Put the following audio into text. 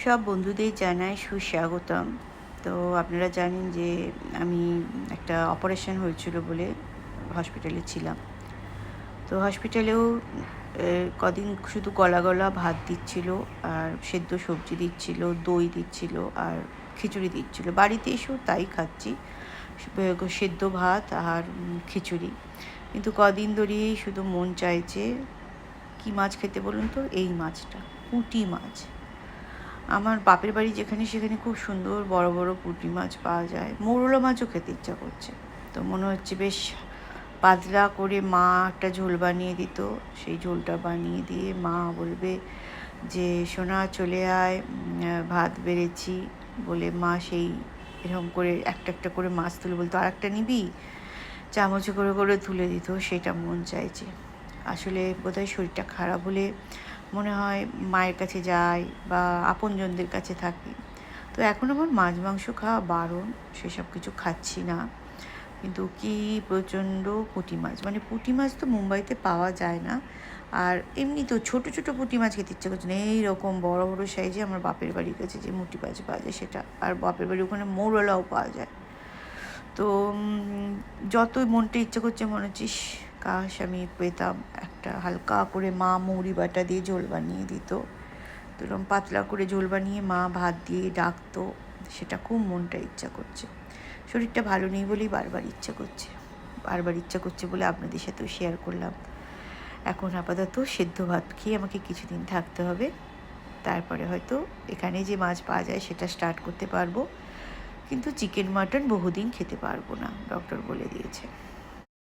সব বন্ধুদের জানাই সুস্বাগতম। তো আপনারা জানেন যে আমি একটা অপারেশন হয়েছিল বলে হসপিটালে ছিলাম। তো হসপিটালেও কদিন শুধু গলা, গলা ভাত দিচ্ছিল, আর সেদ্ধ সবজি দিচ্ছিল, দই দিচ্ছিল আর খিচুড়ি দিচ্ছিল। বাড়িতে এসেও তাই খাচ্ছি। সেদ্ধ ভাত আর খিচুড়ি। কিন্তু কদিন ধরেই শুধু মন চাইছে কী মাছ খেতে বলুন তো? এই মাছটা, পুঁটি মাছ। আমার বাপের বাড়ি যেখানে সেখানে খুব সুন্দর বড় বড় পুঁটি মাছ পাওয়া যায়। মৌরলা মাছও খেতে ইচ্ছা করছে। তো মনে হচ্ছে বেশ পাতলা করে মা একটা ঝোল বানিয়ে দিত। সেই ঝোলটা বানিয়ে দিয়ে মা বলবে যে সোনা চলে আয়, ভাত বেড়েছি বলে মা সেই এরকম করে একটা একটা করে মাছ তুলে বলতো, আর একটা নিবি? চামচে করে করে তুলে দিত। সেটা মন চাইছে। আসলে বোধহয় শরীরটা খারাপ হলে মনে হয় মায়ের কাছে যাই বা আপনজনদের কাছে থাকি। তো এখন আমার মাছ মাংস খাওয়া বারণ, সেসব কিছু খাচ্ছি না। কিন্তু কী প্রচণ্ড পুঁটি মাছ, মানে পুঁটি মাছ তো মুম্বাইতে পাওয়া যায় না। আর এমনি তো ছোটো ছোটো পুঁটি মাছ খেতে ইচ্ছা করছে না, এইরকম বড় বড় সাইজে আমার বাপের বাড়ির কাছে যে পুঁটি মাছ পাওয়া যায় সেটা, আর বাপের বাড়ির ওখানে মৌরলাও পাওয়া যায়। তো যতই মনটা ইচ্ছে করছে মনে হচ্ছে কাশ আমি পেতাম একটা হালকা করে মা মৌরি বাটা দিয়ে ঝোল বানিয়ে দিত। তো এরকম পাতলা করে ঝোল বানিয়ে মা ভাত দিয়ে ডাকতো, সেটা খুব মনটা ইচ্ছা করছে। শরীরটা ভালো নেই বলেই বারবার ইচ্ছা করছে বলে আপনাদের সাথেও শেয়ার করলাম। এখন আপাতত সেদ্ধ ভাত খেয়ে আমাকে কিছুদিন থাকতে হবে। তারপরে হয়তো এখানে যে মাছ পাওয়া যায় সেটা স্টার্ট করতে পারবো। কিন্তু চিকেন মাটন বহুদিন খেতে পারবো না, ডক্টর বলে দিয়েছে।